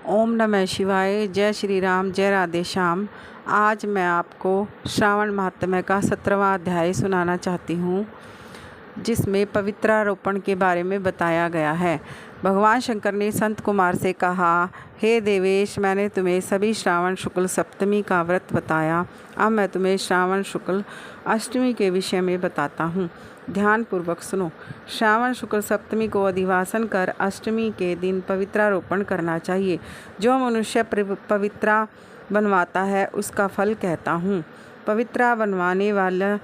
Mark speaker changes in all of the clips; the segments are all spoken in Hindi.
Speaker 1: ओम नमः शिवाय। जय श्री राम, जय राधे श्याम। आज मैं आपको श्रावण महात्म्य का 17वां अध्याय सुनाना चाहती हूँ, जिसमें पवित्रारोपण के बारे में बताया गया है। भगवान शंकर ने संत कुमार से कहा, हे देवेश, मैंने तुम्हें सभी श्रावण शुक्ल सप्तमी का व्रत बताया। अब मैं तुम्हें श्रावण शुक्ल अष्टमी के विषय में बताता हूँ। ध्यान पूर्वक सुनो। श्रावण शुक्ल सप्तमी को अधिवासन कर अष्टमी के दिन पवित्रारोपण करना चाहिए। जो मनुष्य पवित्रा बनवाता है उसका फल कहता हूँ। पवित्रा बनवाने वाला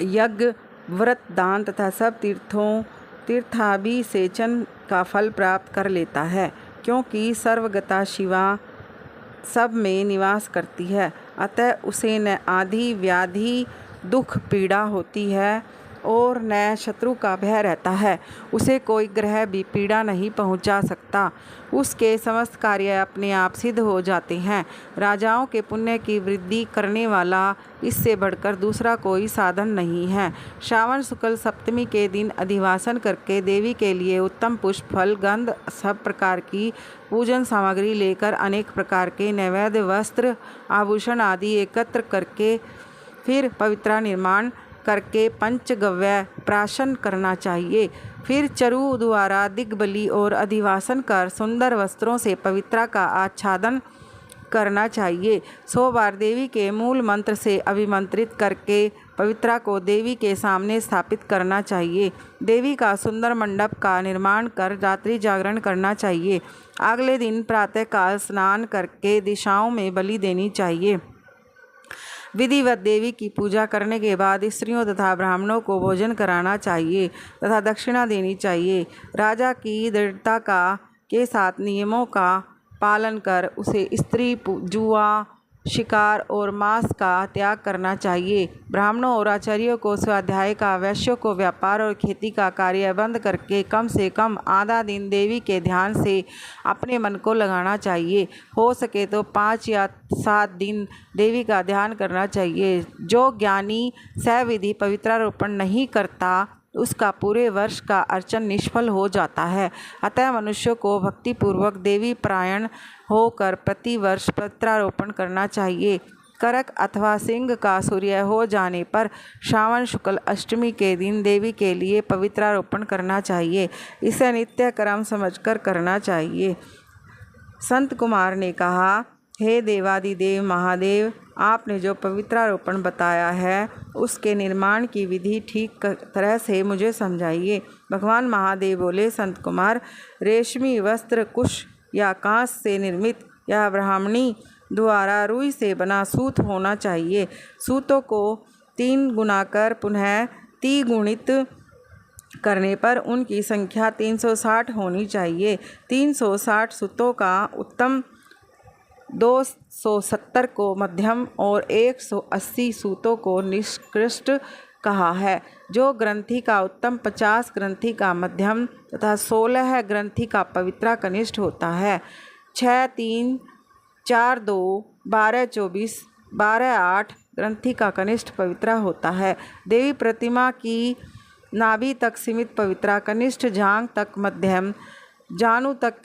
Speaker 1: यज्ञ, व्रत, दान तथा सब तीर्थाभिषेचन का फल प्राप्त कर लेता है, क्योंकि सर्वगता शिवा सब में निवास करती है। अतः उसे न आदि व्याधि दुख पीड़ा होती है और न शत्रु का भय रहता है। उसे कोई ग्रह भी पीड़ा नहीं पहुंचा सकता। उसके समस्त कार्य अपने आप सिद्ध हो जाते हैं। राजाओं के पुण्य की वृद्धि करने वाला इससे बढ़कर दूसरा कोई साधन नहीं है। श्रावण शुक्ल सप्तमी के दिन अधिवासन करके देवी के लिए उत्तम पुष्प, फल, गंध, सब प्रकार की पूजन सामग्री लेकर अनेक प्रकार के नैवेद्य, वस्त्र, आभूषण आदि एकत्र करके फिर पवित्रा निर्माण करके पंचगव्य प्राशन करना चाहिए। फिर चरु द्वारा दिग्बली और अधिवासन कर सुंदर वस्त्रों से पवित्रा का आच्छादन करना चाहिए। 100 बार देवी के मूल मंत्र से अभिमंत्रित करके पवित्रा को देवी के सामने स्थापित करना चाहिए। देवी का सुंदर मंडप का निर्माण कर रात्रि जागरण करना चाहिए। अगले दिन प्रातःकाल स्नान करके दिशाओं में बलि देनी चाहिए। विधिवत देवी की पूजा करने के बाद स्त्रियों तथा ब्राह्मणों को भोजन कराना चाहिए तथा दक्षिणा देनी चाहिए। राजा की दृढ़ता के साथ नियमों का पालन कर उसे स्त्री, जुआ, शिकार और मांस का त्याग करना चाहिए। ब्राह्मणों और आचार्यों को स्वाध्याय का, वैश्यों को व्यापार और खेती का कार्य बंद करके कम से कम आधा दिन देवी के ध्यान से अपने मन को लगाना चाहिए। हो सके तो 5 या 7 दिन देवी का ध्यान करना चाहिए। जो ज्ञानी सविधि पवित्रारोपण नहीं करता उसका पूरे वर्ष का अर्चन निष्फल हो जाता है। अतः मनुष्य को भक्तिपूर्वक देवी परायण होकर प्रतिवर्ष पवित्रारोपण करना चाहिए। करक अथवा सिंह का सूर्य हो जाने पर श्रावण शुक्ल अष्टमी के दिन देवी के लिए पवित्रारोपण करना चाहिए। इसे नित्य कर्म समझकर करना चाहिए। संत कुमार ने कहा, हे देवादिदेव महादेव, आपने जो पवित्रारोपण बताया है उसके निर्माण की विधि ठीक तरह से मुझे समझाइए। भगवान महादेव बोले, संत कुमार, रेशमी वस्त्र कुश या कांस से निर्मित या ब्राह्मणी द्वारा रुई से बना सूत होना चाहिए। सूतों को 3 गुना कर पुनः 3 गुणित करने पर उनकी संख्या 360 होनी चाहिए। 360 सूतों का उत्तम, 270 को मध्यम और 180 सूतों को निष्कृष्ट कहा है। जो ग्रंथि का उत्तम, 50 ग्रंथि का मध्यम तथा 16 ग्रंथि का पवित्रा कनिष्ठ होता है। 6, 3, 4, 2, 12, 24, 12, 8 ग्रंथि का कनिष्ठ पवित्रा होता है। देवी प्रतिमा की नाभि तक सीमित पवित्रा कनिष्ठ, जांघ तक मध्यम, जानु तक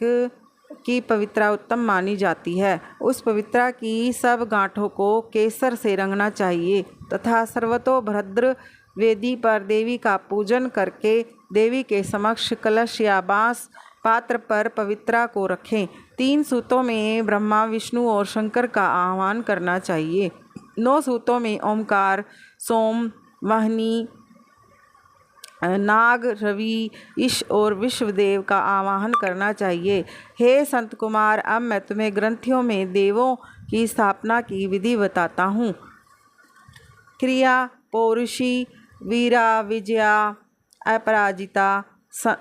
Speaker 1: की पवित्रा उत्तम मानी जाती है। उस पवित्रा की सब गांठों को केसर से रंगना चाहिए तथा सर्वतोभद्र वेदी पर देवी का पूजन करके देवी के समक्ष कलश या बांस पात्र पर पवित्रा को रखें। 3 सूतों में ब्रह्मा, विष्णु और शंकर का आह्वान करना चाहिए। 9 सूतों में ओमकार, सोम, वाहिनी, नाग, रवि, ईश और विश्वदेव का आवाहन करना चाहिए। हे संत कुमार, अब मैं तुम्हें ग्रंथियों में देवों की स्थापना की विधि बताता हूँ। क्रिया, पौरुषी, वीरा, विजया, अपराजिता,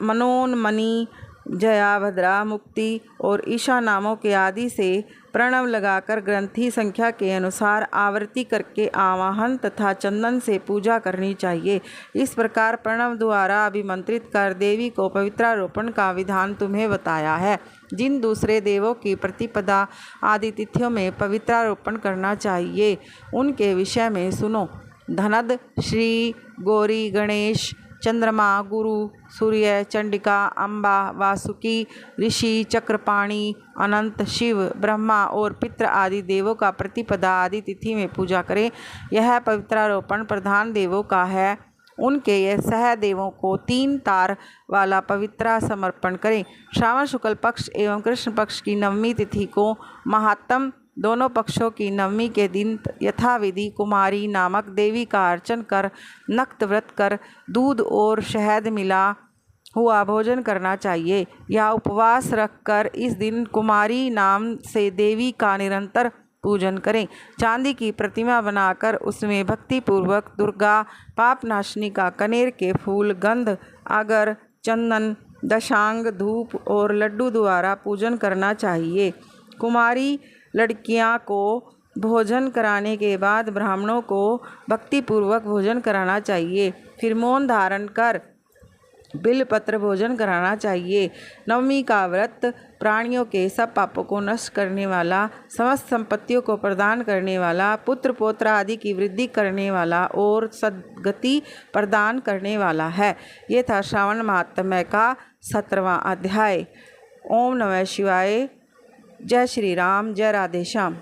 Speaker 1: मनोन्मणि, जया, भद्रा, मुक्ति और ईशा नामों के आदि से प्रणव लगाकर ग्रंथि संख्या के अनुसार आवृत्ति करके आवाहन तथा चंदन से पूजा करनी चाहिए। इस प्रकार प्रणव द्वारा अभिमंत्रित कर देवी को पवित्रारोपण का विधान तुम्हें बताया है। जिन दूसरे देवों की प्रतिपदा आदि तिथियों में पवित्रारोपण करना चाहिए उनके विषय में सुनो। धनद, श्री, गौरी, गणेश, चंद्रमा, गुरु, सूर्य, चंडिका, अम्बा, वासुकी, ऋषि, चक्रपाणि, अनंत, शिव, ब्रह्मा और पितृ आदि देवों का प्रतिपदा आदि तिथि में पूजा करें। यह पवित्रारोपण प्रधान देवों का है। उनके यह सहदेवों को 3 तार वाला पवित्रा समर्पण करें। श्रावण शुक्ल पक्ष एवं कृष्ण पक्ष की नवमी तिथि को महात्म दोनों पक्षों की नवमी के दिन यथाविधि कुमारी नामक देवी का अर्चन कर नक्त व्रत कर दूध और शहद मिला हुआ भोजन करना चाहिए या उपवास रखकर इस दिन कुमारी नाम से देवी का निरंतर पूजन करें। चांदी की प्रतिमा बनाकर उसमें भक्तिपूर्वक दुर्गा पापनाशनी का कनेर के फूल, गंध, अगर, चंदन, दशांग, धूप और लड्डू द्वारा पूजन करना चाहिए। कुमारी लड़कियां को भोजन कराने के बाद ब्राह्मणों को भक्तिपूर्वक भोजन कराना चाहिए। फिर मौन धारण कर बिलपत्र भोजन कराना चाहिए। नवमी का व्रत प्राणियों के सब पापों को नष्ट करने वाला, समस्त संपत्तियों को प्रदान करने वाला, पुत्र पौत्र आदि की वृद्धि करने वाला और सद्गति प्रदान करने वाला है। ये था श्रावण महात्म्य का 17वां अध्याय। ओम नमः शिवाय। जय श्री राम। जय राधे श्याम।